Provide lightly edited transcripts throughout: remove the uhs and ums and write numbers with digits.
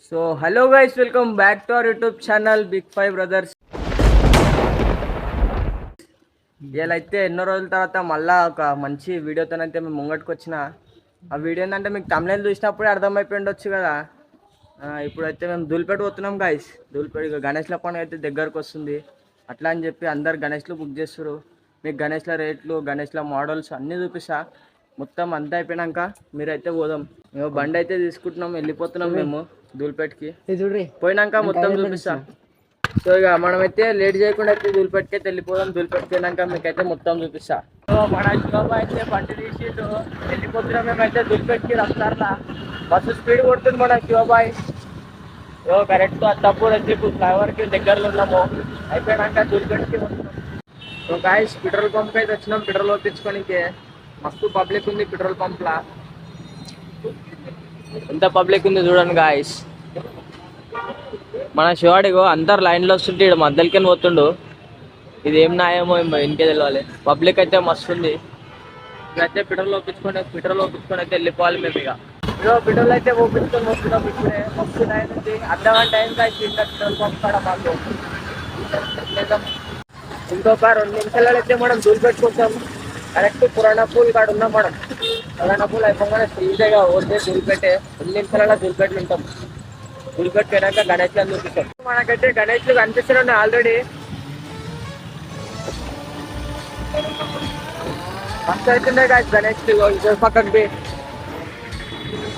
So hello guys, welcome back to our YouTube channel big five brothers. వీళ్ళైతే ఎన్నో రోజుల తర్వాత మళ్ళీ ఒక మంచి వీడియోతోనైతే మేము ముంగట్టుకు వచ్చిన. ఆ వీడియో ఏంటంటే మీకు తమిళ చూసినప్పుడే అర్థమైపోయి ఉండొచ్చు కదా. ఇప్పుడైతే మేము ధూళిపేట పోతున్నాం గైస్. ధూళిపేట గణేష్ల పండుగ అయితే దగ్గరకు వస్తుంది. అట్లా అని చెప్పి అందరు గణేష్లు బుక్ చేస్తారు. మీకు గణేష్ల రేట్లు, గణేష్ల మోడల్స్ అన్నీ చూపిస్తా. మొత్తం అంతా అయిపోయినాక మీరైతే పోదాం. మేము బండి అయితే తీసుకుంటున్నాం, వెళ్ళిపోతున్నాం మేము ధూళిపేటకి. పోయినాక మొత్తం చూపిస్తా. సో ఇక మనమైతే లేట్ చేయకుండా అయితే ధూళిపేటకి వెళ్ళిపోదాం. ధూళిపేటకి వెళ్ళాక మీకైతే మొత్తం చూపిస్తా. సో మన బాబా అయితే బండి తీసిండు, వెళ్ళిపోతున్నాం మేమైతే ధూళిపేటకి. రస్తారా బస్సు స్పీడ్ కొడుతుంది మన శివబాయ్. కరెక్ట్ తప్పు వచ్చి ఇప్పుడు ఫ్లైఓవర్కి దగ్గరలో ఉన్నాము. అయిపోయినాక ధూళిపేటకి వస్తున్నాం. సో గాయస్, పెట్రోల్ పంప్ అయితే వచ్చినాం. పెట్రోల్ పంపించుకోనికి మస్తు పబ్లిక్ ఉంది పెట్రోల్ పంప్లా. ఎంత పబ్లిక్ ఉంది చూడండి గాయస్. మన శివాడిగో అందరు లైన్లో వస్తుంటే ఇక్కడ మధ్యలోకి పోతుండు. ఇది ఏం న్యాయమో ఏమో ఇంకే తెలియాలి. పబ్లిక్ అయితే మస్తు ఉంది. ఇక్కడైతే పెట్రోల్ ఒప్పించుకొని అయితే వెళ్ళిపోవాలి మేము. ఇక పెట్రోల్ అయితే ఒప్పించుకొని వస్తున్నాం. ఇప్పుడే మస్తు టైం ఉంది, అర్ధగంట టైం కాదు ఇంకా పెట్రోల్ పంప్ కాడ మాకు. ఇంకొక 2 నిమిషాలు అయితే మనం ధూళిపేటకొచ్చాం. కరెక్ట్ పురాణ పూల్ కాడ ఉన్నాం మనం. పురాణ పూల్ అయిపోగానే ఫ్రీగా పోతే ధూళిపేటే 2 నిమిషాలలో ధూళిపేటలు ఉంటాం. ధూళిపేట పోయినాక గణేష్లను చూపిస్తాం. మనకైతే గణేష్లు కనిపిస్తున్నాయి ఆల్రెడీ. మస్తు అవుతున్నాయి కాదు గణేష్లు. పక్కకు పోయి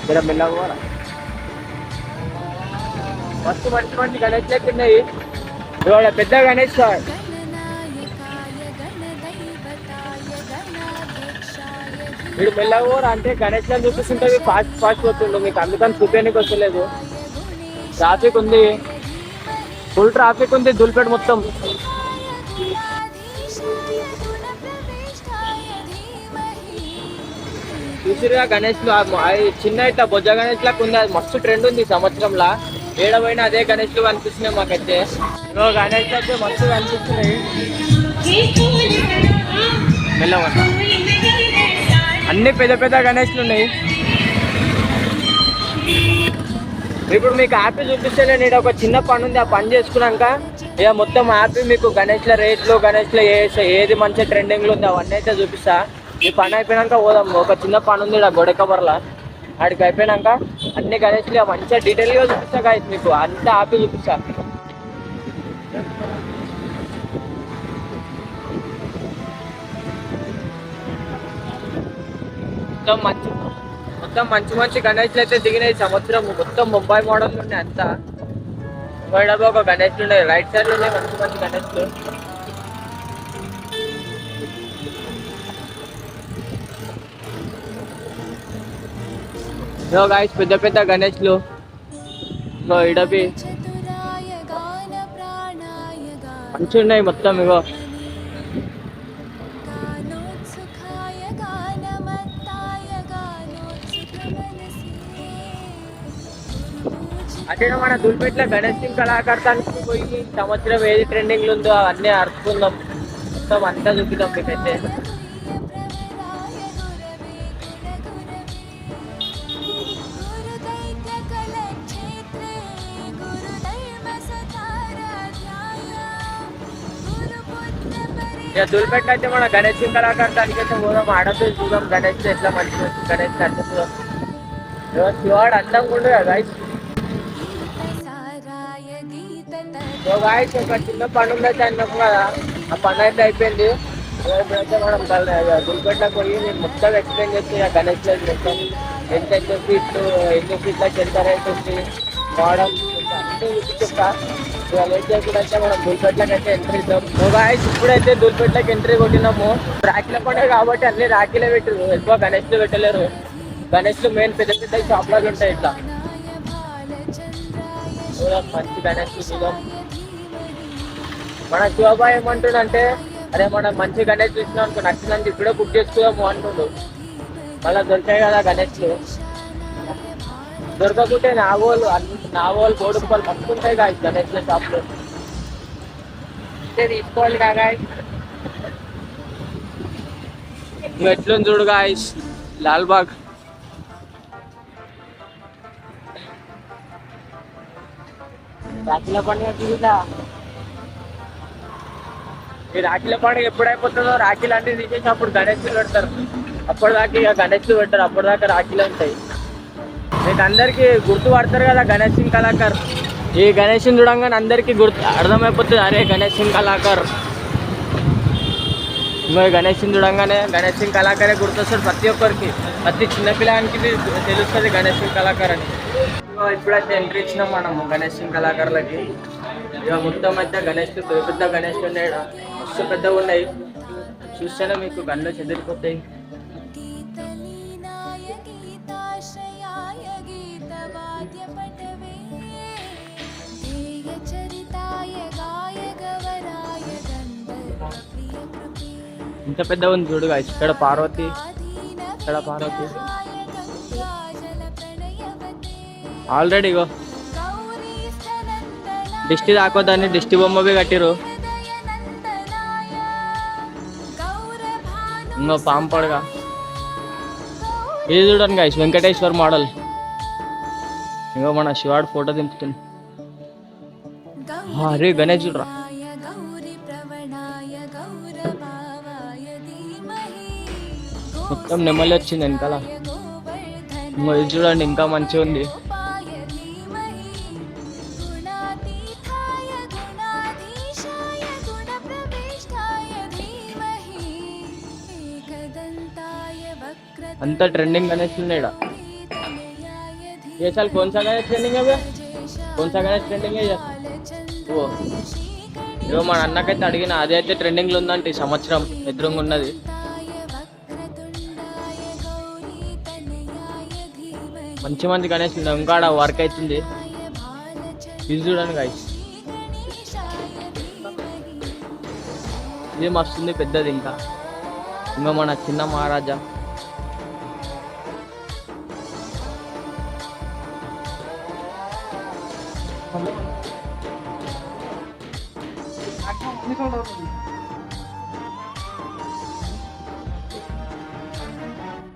ఇక్కడ మెల్లగా మస్తు మంచి గణేష్లు అయితే ఉన్నాయి. ఇవాళ పెద్ద గణేష్ వీడు మెల్లగోరా అంటే గణేష్లను చూపిస్తుంటే ఫాస్ట్ పోతుండు. మీకు అందుకని చూపేనికి వస్తలేదు. ట్రాఫిక్ ఉంది, ఫుల్ ట్రాఫిక్ ఉంది ధూళిపేట మొత్తం. చూసిరుగా గణేష్లు చిన్న ఇట్లా బొజ్జ గణేష్ లాగా ఉంది. అది మస్తు ట్రెండ్ ఉంది ఈ సంవత్సరంలో. ఏడవైనా అదే గణేష్లు కనిపిస్తున్నాయి మాకైతే. గణేష్ అయితే మస్తు కనిపిస్తున్నాయి. మెల్లగా అన్ని పెద్ద గణేష్లు ఉన్నాయి. ఇప్పుడు మీకు యాప్ చూపిస్తే నేను ఒక చిన్న పని ఉంది. ఆ పని చేసుకున్నాక ఇక మొత్తం యాప్ మీకు గణేష్ల రేట్లు, గణేష్ల ఏది మంచి ట్రెండింగ్లో ఉంది అవన్నీ అయితే చూపిస్తా. ఈ పని అయిపోయినాక పోదాం. ఒక చిన్న పని ఉంది ఆ గొడకబర్లా. ఆడికి అయిపోయినాక అన్ని గణేష్లు మంచిగా డీటెయిల్గా చూపిస్తా కాదు మీకు. అంతా యాప్ చూపిస్తా. మొత్తం మంచి గణేష్లు అయితే దిగినాయి సంవత్సరం. మొత్తం ముంబై మోడల్ ఉన్నాయి అంతా. ముంబై డబ్బా ఒక గణేష్లు ఉన్నాయి, రైట్ సైడ్ ఉన్నాయి మంచి గణేష్లు. గాయస్ పెద్ద గణేష్లు ఇడబి మంచి ఉన్నాయి మొత్తం. ఇగో అంటే మన ధూళిపేటలో గణేష్ కళాకారానికి పోయి సంవత్సరం ఏది ట్రెండింగ్లు ఉందో అవన్నీ అర్థుకుందాం. మొత్తం అంతా చూపిద్దాం మీకైతే. ఇక ధూళిపేటలో అయితే మన గణేష్ కళాకారానికి అయితే పోదాం. ఆడపిల్ల చూద్దాం గణేష్ ఎట్లా మంచి గణేష్ అంటే చూద్దాం. శివాడు అందంగా ఉండు కదా గాయస్. గాయస్ ఒక చిన్న పని ఉందైతే అన్నాం కదా, ఆ పని అయితే అయిపోయింది. ఇప్పుడైతే మనం ధూళిపేటలోకి పోయి నేను మొత్తం ఎక్స్ప్లెయిన్ చేస్తే గణేష్ మొత్తం ఎంత ఫీట్లు, ఎన్ని ఫీట్లకి ఎంత రేట్ ఉంది, మోడల్ అన్నీ చెప్తా. ఇవాళ ఏం చేయకుండా అయితే మనం ధూళిపేటలోకి అయితే ఎంట్రీ ఇద్దాం. గాయస్ ఇప్పుడైతే ధూళిపేటలోకి ఎంట్రీ కొట్టినాము. రాఖీల పండుగ కాబట్టి అన్ని రాఖీలే పెట్టరు, ఎక్కువ గణేష్లు పెట్టలేరు. గణేష్లు మెయిన్ పెద్ద షాప్లాగా ఉంటాయి. ఇట్లా మంచి గణేష్లు చూద్దాం. మన శివబాయ్ ఏమంటుండంటే, అరే మనం మంచి గణేష్ చూసినాం అనుకో, నచ్చిందంటే ఇప్పుడే బుక్ చేసుకుందాము అంటుండు. మళ్ళీ దొరికాయి కదా గణేష్లు. దొరకకుంటే నావోలు బోడుకోవాలి మస్తు ఉంటాయి కాదు గణేష్ల షాప్లో. తీసుకోవాలి కాగా. ఎట్లుంది చూడు గాయస్ లాల్బాగ్. రాఖీల పండుగ ఈ రాఖీల పండుగ ఎప్పుడు అయిపోతుందో రాఖీలు అంటే తీసేసి అప్పుడు గణేష్లు పెడతారు. అప్పటిదాకా ఇక గణేష్లు పెట్టారు, అప్పటిదాకా రాఖీలు ఉంటాయి. మీకు అందరికీ గుర్తు పడతారు కదా గణేష్ సింగ్ కళాకార్. ఈ గణేష్ని చూడంగానే అందరికీ గుర్తు అర్థమైపోతుంది, అరే గణేష్ సింగ్ కళాకార్. ఇంకో గణేష్ సింగ్ చూడంగానే గణేష్ సింగ్ కళాకారే గుర్తొస్తాడు ప్రతి ఒక్కరికి. ప్రతి చిన్నపిల్లానికి తెలుస్తుంది గణేష్ సింగ్ కళాకార్ అని. ఇప్పుడైతే ఎంట్రీ ఇచ్చినాం మనము గణేష్ సింగ్ కళాకారులకి. ఇక మొత్తం అయితే గణేష్లు పెద్ద పెద్ద గణేష్లు ఉన్నాయి, మస్తు పెద్దగా ఉన్నాయి. చూస్తేనే మీకు గన్లు చెదిరిపోతాయి. ఇంత పెద్ద ఉంది చూడుగా. ఇక్కడ పార్వతి, ఇక్కడ పార్వతి ఆల్రెడీ ఇగో దిష్టి తాకోదాన్ని దిష్టి బొమ్మవి కట్టిరు. ఇంకో పాంపడుగా ఇది చూడండి గాయస్, వెంకటేశ్వర్ మోడల్. ఇంకో మన శివాడు ఫోటో దింపుతుంది. అరే గణేష్ చూడరా, మొత్తం నెమలి వచ్చింది వెనకాల. ఇంకో ఇది చూడండి ఇంకా మంచిగా ఉంది. अंत ट्रेंडिंग गणेश ये साल कौन सा गणेश ट्रेंडिंग है? कौन सा गणेश ट्रेंडिंग है? वो ఇగో మా అన్నకైతే అడిగిన అదే అయితే ట్రెండింగ్లో ఉందంటే ఈ సంవత్సరం ఎదురుగా ఉన్నది. మంచి మంచి గణేష్ ఇంకా వర్క్ అవుతుంది. ఇది చూడండి గైస్, ఇది మస్తుంది పెద్దది. ఇంకా మన చిన్న మహారాజా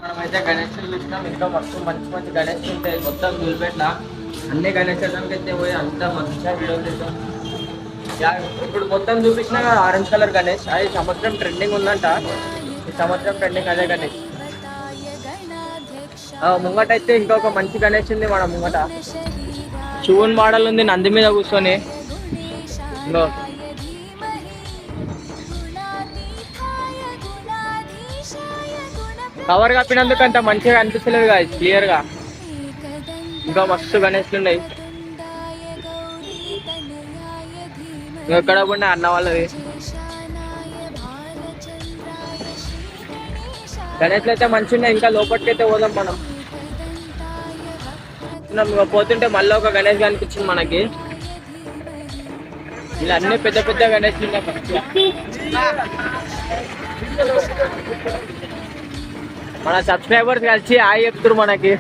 మనమైతే గణేషులు చూసినాం. ఇంకా మొత్తం మంచి మంచి గణేష్ ఉంటాయి మొత్తం దూల్పేట్ల. అన్ని గణేశానికి అయితే పోయి అంతా మంచిగా వీడియో చేసాం. ఇప్పుడు మొత్తం చూపించినా కదా ఆరెంజ్ కలర్ గణేష్, అది సంవత్సరం ట్రెండింగ్ ఉందంట. ఈ సంవత్సరం ట్రెండింగ్ అదే గణేష్. ముంగట అయితే ఇంకొక మంచి గణేష్ ఉంది మన ముంగట. శివుని మోడల్ ఉంది నంది మీద కూర్చొని. ఇంకో కవర్ కప్పినందుకు అంత మంచిగా అనిపిస్తలేదు కదా క్లియర్గా. ఇంకా మస్తు గణేష్లు ఉన్నాయి. ఎక్కడ కూడా అన్న వాళ్ళది గణేష్లు అయితే మంచిగా ఉన్నాయి. ఇంకా లోపలికైతే పోదాం మనం. పోతుంటే మళ్ళీ ఒక గణేష్ కనిపించింది మనకి. ఇలా అన్ని పెద్ద పెద్ద గణేష్లు ఉన్నాయి. మన సబ్స్క్రైబర్స్ కలిసి హాయ్ చెప్తారు మనకి.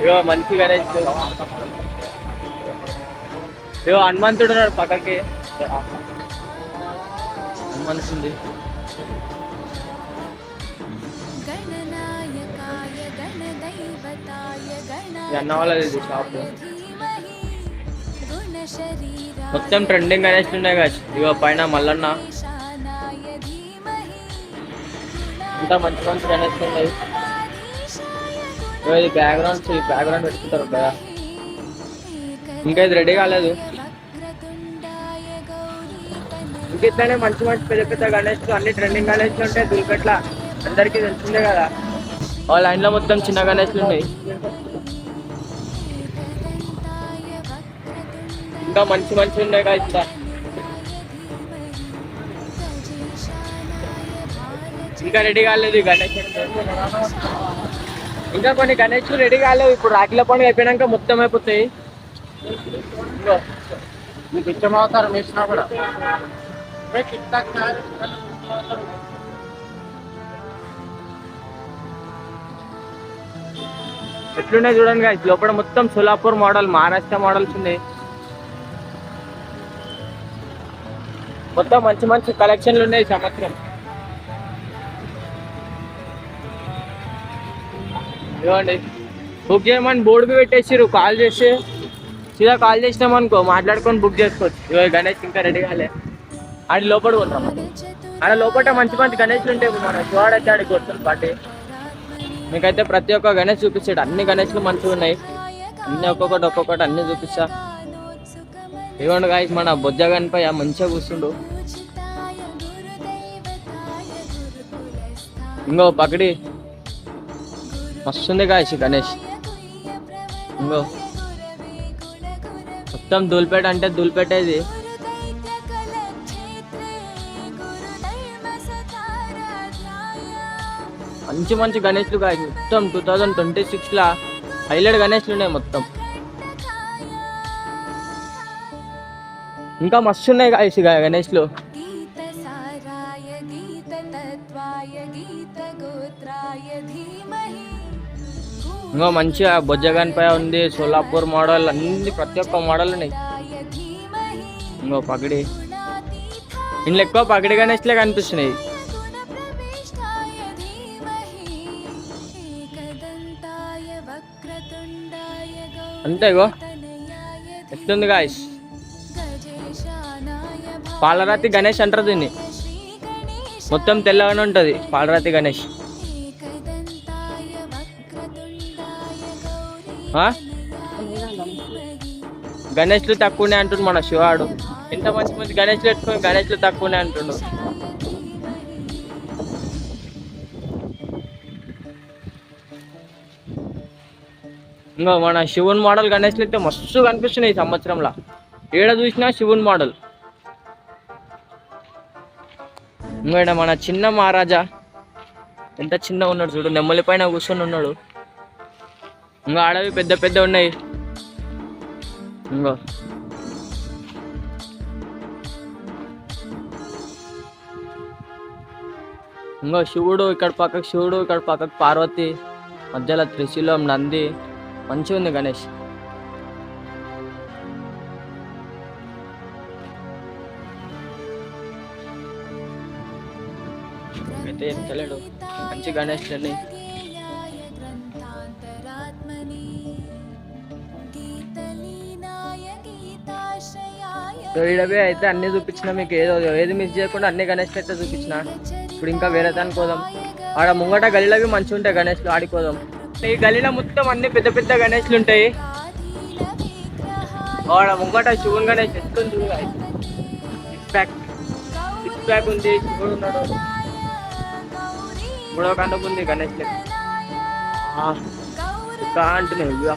ఇగో మంచి గణేష్. ఇగో హనుమంతుడు ఉన్నాడు పక్కకి, హనుమంతుంది. అన్న వాళ్ళది షాప్. మొత్తం ట్రెండింగ్ గణేష్ ఉన్నాయి కదా. ఇగో పైన మల్లన్న, అంతా మంచి మంచి గణేష్ ఉన్నాయి. ఇది బ్యాక్గ్రౌండ్, ఈ బ్యాక్గ్రౌండ్ పెట్టుకుంటారు కదా. ఇంకా ఇది రెడీ కాలేదు. ఇంకెట్లనే మంచి మంచి పెద్ద పెద్ద గణేష్లు అన్ని ట్రెండింగ్ గణేష్లు ఉంటాయి దూల్పేట్ల, అందరికీ తెలిసిందే కదా. ఆ లైన్లో మొత్తం చిన్న గణేష్లు ఉన్నాయి. ఇంకా మంచి మంచి ఉన్నాయి కదా. ఇంకా రెడీ కాలేదు గణేష్. ఇంకా కొన్ని గణేష్లు రెడీ కాలేవు. ఇప్పుడు రాఖీల పండుగ అయిపోయినాక మొత్తం అయిపోతాయి. మీకు ఇష్టమవుతారు వేసినా కూడా. ఎట్లున్నాయి చూడండి గాయ్స్. లోపల మొత్తం సోలాపూర్ మోడల్, మహారాష్ట్ర మోడల్స్ ఉన్నాయి. మొత్తం మంచి మంచి కలెక్షన్లు ఉన్నాయి సంవత్సరం. ఇవ్వండి బుక్ చేయమని బోర్డు మీద పెట్టేసిర్రు. కాల్ చేసి సీదా కాల్ చేసినామనుకో మాట్లాడుకొని బుక్ చేసుకోవచ్చు. ఇవాళ గణేష్ ఇంకా రెడీ కాలే, ఆడి లోపల పోతాం. ఆడ లోపల మంచి మంచి గణేష్లు ఉంటాయి. మన చూడైతే ఆడికి వస్తుంది పార్టీ. మీకైతే ప్రతి ఒక్క గణేష్ చూపించాడు. అన్ని గణేష్లు మంచిగా ఉన్నాయి. అన్ని ఒక్కొక్కటి అన్ని చూపిస్తా. ఇవ్వండి గాయస్, మన బొజ్జగానిపై మంచిగా కూర్చుండు. ఇంకో పకడి మస్తుంది గాయస్ గణేష్. ఇంకో మొత్తం దూల్పేట అంటే దూల్పేటేది. మంచి మంచి గణేష్లు గాయస్. మొత్తం 2026 హైలైట్ గణేష్లు ఉన్నాయి మొత్తం. ఇంకా మస్తు ఉన్నాయి గాయస్ గణేష్లు. ఇంకా మంచిగా బొజ్జగానిపై ఉంది. సోలాపూర్ మోడల్ అన్ని ప్రతి ఒక్క మోడల్ ఉన్నాయి. ఇంకో పగడి ఇంట్లో ఎక్కువ పగడి గణేష్లే కనిపిస్తున్నాయి. అంతే ఇగో ఎట్లుంది గాయస్. పాలరాతి గణేష్ అంటారు దీన్ని. మొత్తం తెల్లగానే ఉంటుంది పాలరాతి గణేష్. గణేష్లు తక్కువనే అంటుండు మన శివాడు. ఎంత మంచి మంచి గణేష్లు పెట్టుకుని గణేష్లు తక్కువనే అంటుండు. ఇంకా మన శివుని మోడల్ గణేష్లు అయితే మస్తు కనిపిస్తున్నాయి ఈ సంవత్సరంలో. ఏడ చూసినా శివుని మోడల్. ఇంకా మన చిన్న మహారాజా ఎంత చిన్నగా ఉన్నాడు చూడు. నెమ్మలి పైన కూర్చొని ఉన్నాడు. ఇంకా ఆడవి పెద్ద పెద్ద ఉన్నాయి. ఇంకో శివుడు ఇక్కడ పక్కకు, శివుడు ఇక్కడ పక్కకు పార్వతి, మధ్యలో త్రిశూలం, నంది. మంచిగా ఉంది గణేష్. అయితే ఏం తెలియదు మంచి గణేష్ అన్ని. ఈడవే అయితే అన్ని చూపించిన మీకు. ఏది మిస్ చేయకుండా అన్ని గణేష్లు అయితే చూపించిన. ఇప్పుడు ఇంకా వేరే దానికి పోదాం. ఆడ ముంగట గలీలవి మంచిగా ఉంటాయి గణేష్లు, ఆడిపోదాం. ఈ గలీలో మొత్తం అన్ని పెద్ద పెద్ద గణేష్లు ఉంటాయి. ఆడ ముంగట శివుని గణేష్ ఎట్లుంది చూడ. సిక్స్ ప్యాక్ ఉంది, శివుడు ఉన్నాడు. మూడో కంటకు ఉంది గణేష్ అంటున్నాయి.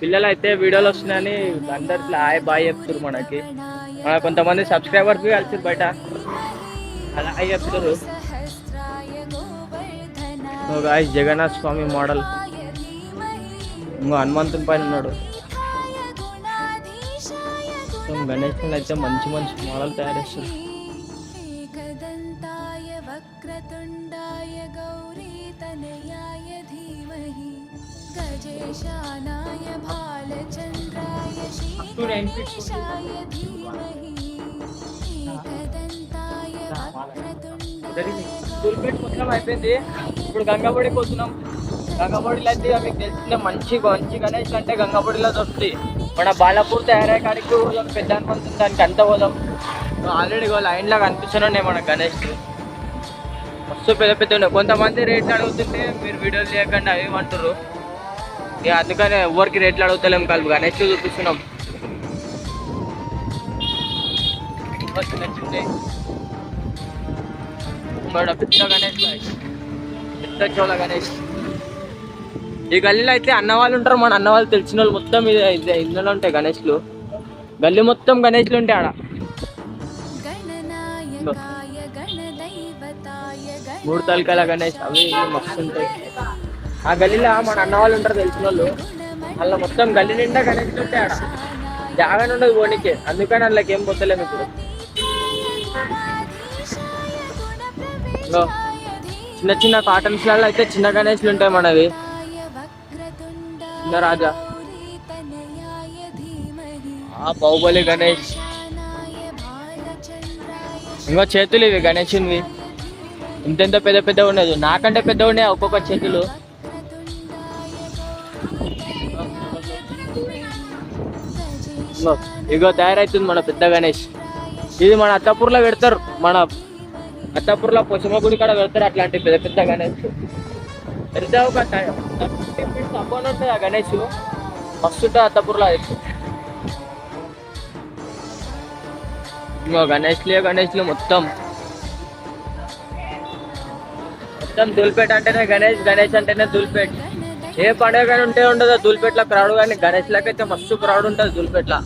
పిల్లలు అయితే వీడియోలు వస్తున్నాయని అందరిలో హాయ్ బాయ్ చెప్తారు. మనకి కొంతమంది సబ్స్క్రైబర్స్ కలిసి బయట అలా హాయ్ చెప్తారు. జగన్నాథ్ స్వామి మోడల్. ఇంకో హనుమంతుని పైన ఉన్నాడు. గణేష్ అయితే మంచి మంచి మోడల్ తయారు చేస్తారు. మొత్తం అయిపోయింది. ఇప్పుడు గంగబడికి వస్తున్నాం. గంగబడిలో అయితే మీకు తెలిసిందే మంచి మంచి గణేష్ అంటే గంగబడిలో దొరుకుతాయి. మన బాలాపూర్ తయారయ్యే కాడికి పెద్ద అనుకుంటుంది. దానికి అంత పోదాం. ఆల్రెడీ లైన్లో కనిపిస్తున్నాయి మన గణేష్. మస్తు పెద్ద పెద్ద ఉన్నాయి. కొంతమంది రేట్లు అడుగుతుంటే మీరు వీడియోలు చేయకుండా ఏమంటారు. ఇక అందుకనే ఎవరికి రేట్లు అడుగుతలేము. కలిపి గణేష్ చూపిస్తున్నాం. పెద్ద గణేష్, పెద్ద చోళ గణేష్. ఈ గల్లీలో అయితే అన్న వాళ్ళు ఉంటారు. మన అన్న వాళ్ళు తెలిసిన వాళ్ళు మొత్తం ఇందులో ఉంటాయి గణేష్లు. గల్లీ మొత్తం గణేష్లు ఉంటాయి ఆడ. మూడు తలకాయల గణేష్ అవి మస్తు ఉంటాయి. ఆ గల్లీలో మన అన్న వాళ్ళు ఉంటారు తెలిసిన వాళ్ళు. అలా మొత్తం గల్లీ నిండా గణేష్లు ఉంటాయి ఆడ. జాగా ఉండదు పోనీకే. అందుకని వాళ్ళకి ఏం పోతలేము ఇప్పుడు. చిన్న చిన్న కాటన్స్లలో అయితే చిన్న గణేష్లు ఉంటాయి మనవి. చిన్న రాజా, బాహుబలి గణేష్. ఇంకో చేతులు ఇవి గణేషునివి ఇంతెంత పెద్ద పెద్ద ఉండదు, నాకంటే పెద్ద ఉన్నాయి ఒక్కొక్క చేతులు. ఇగో తయారవుతుంది మన పెద్ద గణేష్. ఇది మన అత్తాపూర్లో పెడతారు, మన అత్తాపూర్లో పొసమ గుడి కాడ పెడతారు అట్లాంటి పెద్ద పెద్ద గణేష్. పెద్ద ఒక అబ్బోన్ ఉంటుంది ఆ గణేష్, మస్తు ఉంటుంది అత్తాపూర్లో. ఇంకో గణేష్లు మొత్తం ధూల్పేట అంటేనే గణేష్ అంటేనే ధూల్పేట. ఏ పండుగ కానీ ఉంటే ఉండదు ధూల్పేటలో క్రౌడ్, కానీ గణేష్లకి అయితే మస్తు క్రౌడ్ ఉంటుంది ధూల్పేటలో.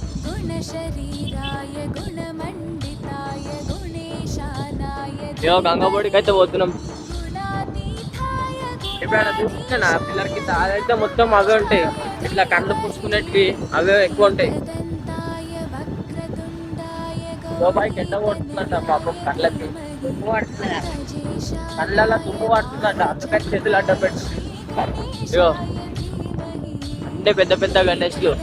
ఏమో గంగబోడికి అయితే పోతున్నాం. ఎప్పుడైనా చూపించాను పిల్లలకి, అదైతే మొత్తం అవే ఉంటాయి, ఇట్లా కళ్ళు పూసుకునేటివి అవే ఎక్కువ ఉంటాయి. శోభాయికి ఎండ కొడుతుందంట పాపం, కళ్ళకి తుమ్ము పడుతుందా, కళ్ళలో తుమ్ము పడుతుందంట, అందుకని చేతులు అడ్డ పెట్టి. ఇగో అంటే పెద్ద పెద్ద గణేష్లు.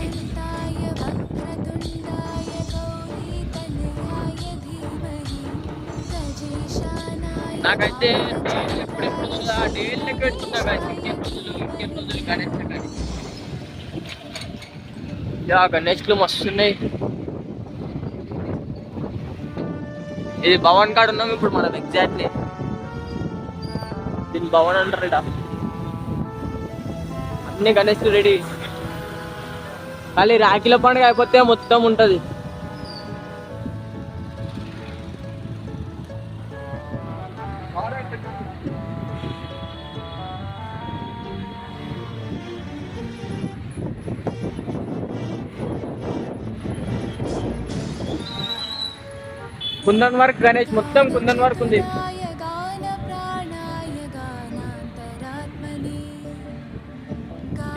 నాకైతే ఎప్పుడెప్పుడు డైలీ లెక్క పెట్టుకున్నా కానీ ఇంకే రోజులు గణేష్ కానీ. గణేష్లు మస్తున్నాయి. ఇది భవన్ కాడ ఉన్నాం ఇప్పుడు మనం ఎగ్జాక్ట్లీ, దీని భవన్ అంటారు ఇక్కడ. అన్ని గణేష్లు రెడీ, ఖాళీ రాఖీల పండుగ అయిపోతే మొత్తం ఉంటుంది. కుందన్ వర్క్ గణేష్, మొత్తం కుందన్ వర్క్ ఉంది.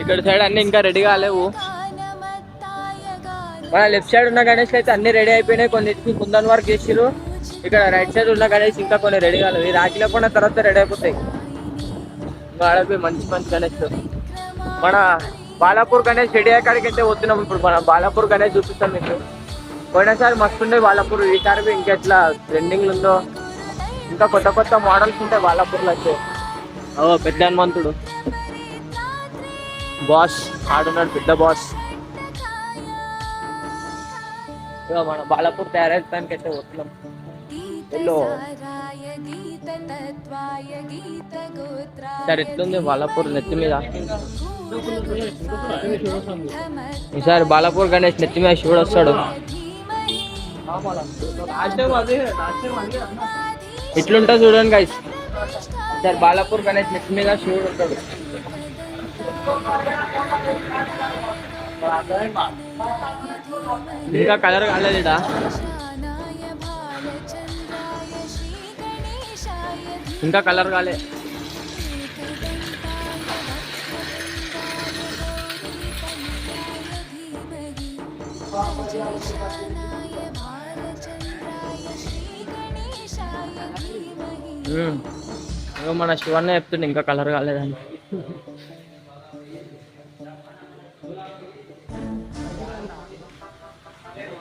ఇక్కడ సైడ్ అన్ని ఇంకా రెడీ కాలేవు. మన లెఫ్ట్ సైడ్ ఉన్న గణేష్ అయితే అన్ని రెడీ అయిపోయినాయి, కొన్నిటికి కుందన్ వర్క్ చేసిరు. ఇక్కడ రైట్ సైడ్ ఉన్న గణేష్ ఇంకా కొన్ని రెడీ కాలేవు, ఈ రాఖీలో కూడా తర్వాత రెడీ అయిపోతాయి. ఆడపోయి మంచి మంచి గణేష్. మన బాలాపూర్ గణేష్ రెడీ అయ్యేకాడికి అయితే పోతున్నాం. ఇప్పుడు మన బాలాపూర్ గణేష్ చూపిస్తాం మీకు. పోయినసారి మస్తుండే బాలాపూర్, ఈసారి ఇంకెట్లా ట్రెండింగ్లు ఉందో, ఇంకా కొత్త కొత్త మోడల్స్ ఉంటాయి బాలాపూర్లో అయితే. పెద్ద హనుమంతుడు బాస్ ఆడున్నాడు, పెద్ద బాస్. మన బాలాపూర్ తయారైతానికి అయితే వస్తున్నాం. సార్ ఎట్లుంది బాలాపూర్ నెత్తి మీద? ఈసారి బాలాపూర్ గణేష్ నెత్తి మీద శివుడు వస్తాడు. ఇట్లుంటుంది చూడండి గైస్, ఈసారి బాలాపూర్ గణేష్ నెత్తి మీద శివుడు ఉంటాడు. ఇంకా కలర్ కాలేదు ఇడా, ఇంకా కలర్ కాలే. మన శివన్న చెప్తుండే ఇంకా కలర్ కాలేదని.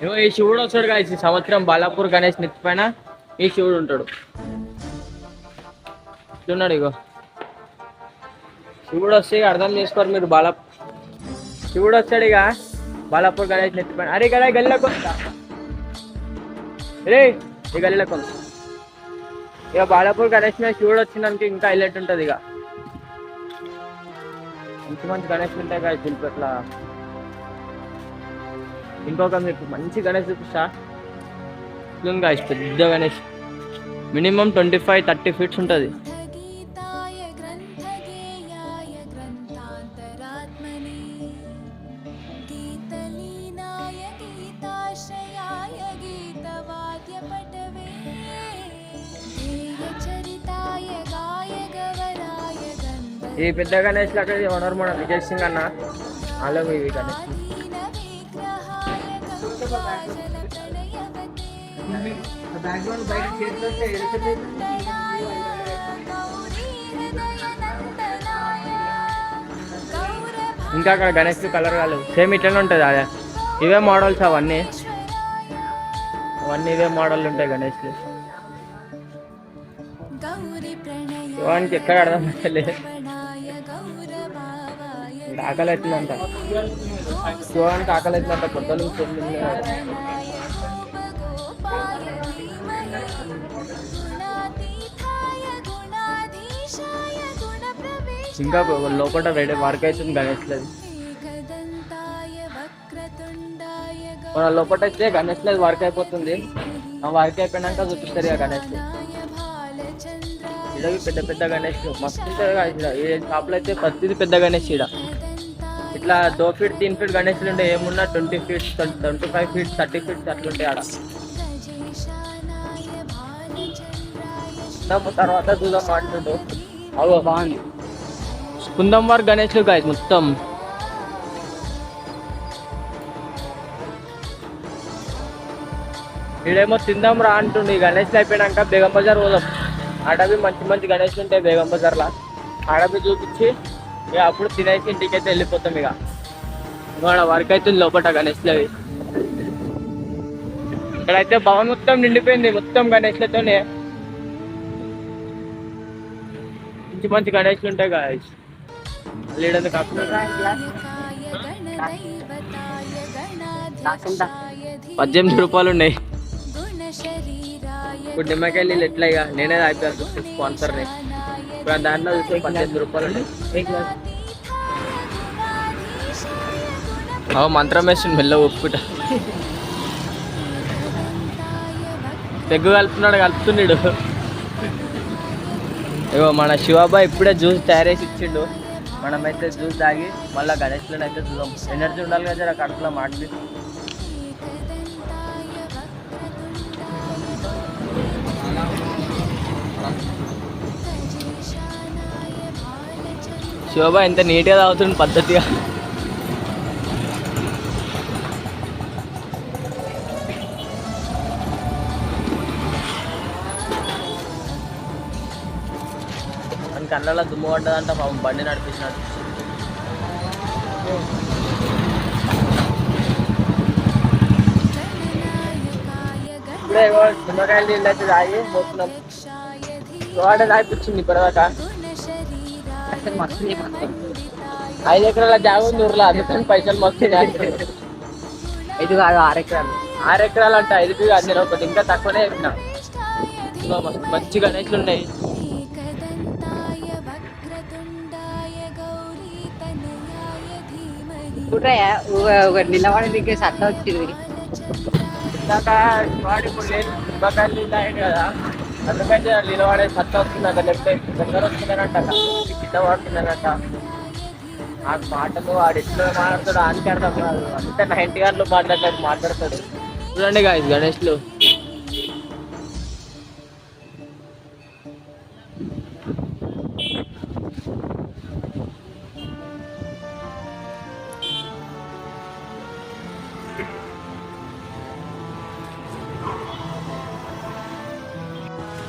ఏమో ఈ శివుడు వస్తాడు కదా ఈ సంవత్సరం బాలాపూర్ గణేష్ నెత్తి పైన ఈ శివుడు ఉంటాడు. ఇట్లున్నాడు ఇగో శివుడు వస్తే అర్థం చేసుకోరు మీరు. శివుడు వస్తాడు ఇక బాలాపూర్ గణేష్ నెత్తి పైన. అరే కదా గల్లీలో రే ఈ గల్లీలో ఇక బాలాపూర్ గణేష్ మీద శివుడు వచ్చిందానికి ఇంకా హైలైట్ ఉంటుంది. ఇక మంచి మంచి గణేష్లు ఉంటాయి కదా దిల్పేట్ల. ఇంకొక మీకు మంచి గణేష్ చూపిస్తా. ఇంకా పెద్ద గణేష్ మినిమం 25-30 ఫీట్స్ ఉంటుంది. ఈ పెద్ద గణేష్ లాగా ఓనర్ మన విజయ్ సింగ్ అన్న, అలాగే ఇవి గణేష్. ఇంకా అక్కడ గణేష్ కలర్ కాలేదు, సేమ్ ఇట్లనే ఉంటుంది. అదే ఇవే మోడల్స్, అవన్నీ ఇవే మోడల్ ఉంటాయి గణేష్లు. శివానికి ఎక్కడ అర్థం లేదు, ఆకలి అవుతుందంట. శివానికి ఆకలి అవుతుందంట. కొత్త నుంచి ఇంకా లోపల రెడీ వర్క్ అవుతుంది గణేష్ లేదు. మన లోపల అయితే గణేష్ లేదు వర్క్ అయిపోతుంది. ఆ వర్క్ అయిపోయినాక చూపిస్తారు ఇక గణేష్. ఇలాగే పెద్ద పెద్ద గణేష్ మస్తు ఉంటుంది. ఈ షాప్లో అయితే ప్రతిది పెద్ద గణేష్. ఇక్కడ ఇట్లా 2 feet 3 feet గణేష్లు ఉంటే ఏమున్నా 20 feet 25 feet 30 feet అట్లుంటాయి ఆడ. తర్వాత చూద్దాం అంటుండు. అవో బాగుంది కుందం వారు గణేష్లు గాయస్ మొత్తం. ఈడేమో తిందాం రా అంటుండు. ఈ గణేష్లు అయిపోయినాక బేగం బజార్ పోదాం. ఆడవి మంచి మంచి గణేష్లు ఉంటాయి బేగం బజార్లో. ఆడవి చూపించి ఇక అప్పుడు తినేసి ఇంటికైతే వెళ్ళిపోతాం. ఇక ఇవాళ వర్క్ అవుతుంది లోపల గణేష్లు అవి. ఇక్కడైతే భవన్ మొత్తం నిండిపోయింది మొత్తం గణేష్లతోనే. మంచి మంచి గణేష్లు ఉంటాయి గాయస్. లీడర్ కాకుండా 18 రూపాయలు ఉన్నాయి. ఇప్పుడు నిమ్మకాయలు ఎట్లా ఇక నేనే అయిపోయాను స్పాన్సర్ని. ఇప్పుడు దాంట్లో చూస్తే 18 రూపాయలు ఉన్నాయి. మంత్రం వేస్తుంది మెల్ల ఒప్పుకుంటా. తెగ్గు కలుపుతున్నాడు. ఇగో మన శివాబాయ్ ఇప్పుడే జ్యూస్ తయారేసి ఇచ్చిండు. మనమైతే జ్యూస్ తాగి మళ్ళీ గణేష్లో అయితే చూద్దాం. ఎనర్జీ ఉండాలి కదా జర కడుపులో మాటలు. శివాబాయ్ ఎంత నీట్గా తాగుతుంది పద్ధతిగా. కళ్ళలో దుమ్ము పడ్డదంట పాపం బండి నడిపించినాడు. నిమ్మకాయలు నీళ్ళు అయితే తాగి పోతున్నాం. వాడ తాగిపించింది ఇప్పటిదాకా. 5 ఎకరాల జాగ ఉంది ఊర్లో, అందుకని పైసలు మస్తు. 5 కాదు 6 ఎకరాలు. 6 ఎకరాలు అంట. 5 కాదు నేను ఒకటి ఇంకా తక్కువనే చెప్పిన. మంచి గణేష్లు ఉన్నాయి. నిలబడి దిగే సత్త వచ్చింది. వాడు ఇప్పుడు లేదు నిమ్మకాయలు నీళ్ళు అయ్యాడు కదా, అందుకని నిలబడే సత్త వస్తుందంట. లేకపోతే దగ్గర వస్తున్నానంట, కింద పడుతున్నానంట. ఆ మాటలు వాడు ఎట్లా మాట్లాడతాడు ఆనికి అర్థం కాదు. అంతే 90 గంటలు మాట్లాడతాడు. చూడండి గాయస్ గణేష్లు.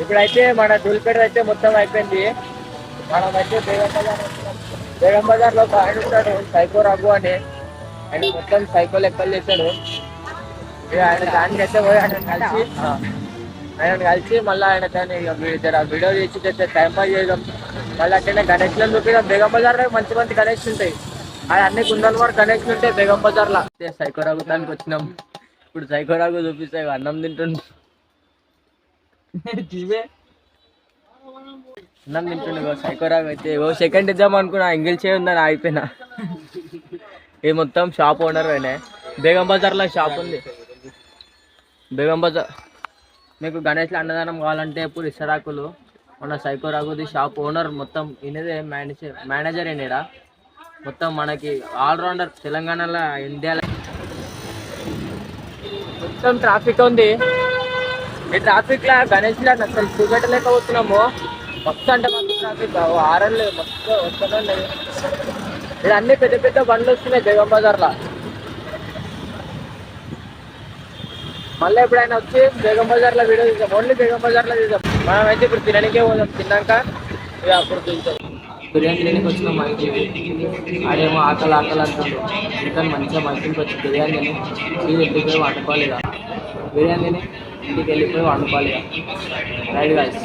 ఇప్పుడైతే మన ధూల్పేట అయితే మొత్తం అయిపోయింది. మనమైతే బేగం బజార్లో ఒక ఆయన ఉంటాడు సైకో రఘు అని. ఆయన మొత్తం సైకో లెక్కలు చేశాడు. ఆయన దానికి అయితే పోయి ఆయన కలిసి మళ్ళీ ఆయన వీడియో చేసి టైం పాస్ చేయడం. మళ్ళీ అంటే గణేష్లను చూపించడం. బేగం బజార్లో మంచి మంచి గణేష్లు ఉంటాయి. అది అన్ని కుందల వరకు గణేష్లు ఉంటాయి బేగం బజార్లో. సైకో రఘు దానికి వచ్చినాం. ఇప్పుడు సైకో రఘు చూపిస్తాయి అన్నం తింటుండే. అన్నం తింటుండే సైకో రఘు అయితే. సెకండ్ ఇద్దాం అనుకున్నా, ఎంగిల్ చేయి ఉందని ఆగిపోయినా. ఇది మొత్తం షాప్ ఓనర్ అయినా. బేగం బజార్లో షాప్ ఉంది. బేగం బజార్ మీకు గణేష్లో అన్నదానం కావాలంటే ఇప్పుడు ఇసరాకులు మన సైకో రఘుది షాప్ ఓనర్. మొత్తం ఈయనదే మేనేజర్ అయినాడా. మొత్తం మనకి ఆల్రౌండర్. తెలంగాణలో ఇండియాలో మొత్తం ట్రాఫిక్ ఉంది. ఈ ట్రాఫిక్లో గణేష్లో అసలు చూపెట్టలేకపోతున్నాము. మొత్తం అంటే మొత్తం ట్రాఫిక్. ఆరన్లు మొత్తం వస్తూనే ఉన్నాయి. ఇది అన్ని పెద్ద పెద్ద బండ్లు వస్తున్నాయి బేగం బజార్లో. మళ్ళీ ఎప్పుడైనా వచ్చి బేగం బజార్లో వీడియో తీద్దాం. ఓన్లీ బేగం బజార్లో తీద్దాం. మనమైతే ఇప్పుడు తినడానికే పోదాం. తిన్నాక ఇక అప్పుడు చూద్దాం. బిర్యానీ తినడానికి వచ్చినాం మంచి. అదేమో ఆకలి అంటుండ్రు. అందుకని మంచిగా మంచికి వచ్చి బిర్యానీ తిని ఇంటికి పోయి వండుకోవాలి. ఇక బిర్యానీ తిని ఇంటికి వెళ్ళిపోయి వండుకోవాలి. ఇక రైట్ గాయ్స్.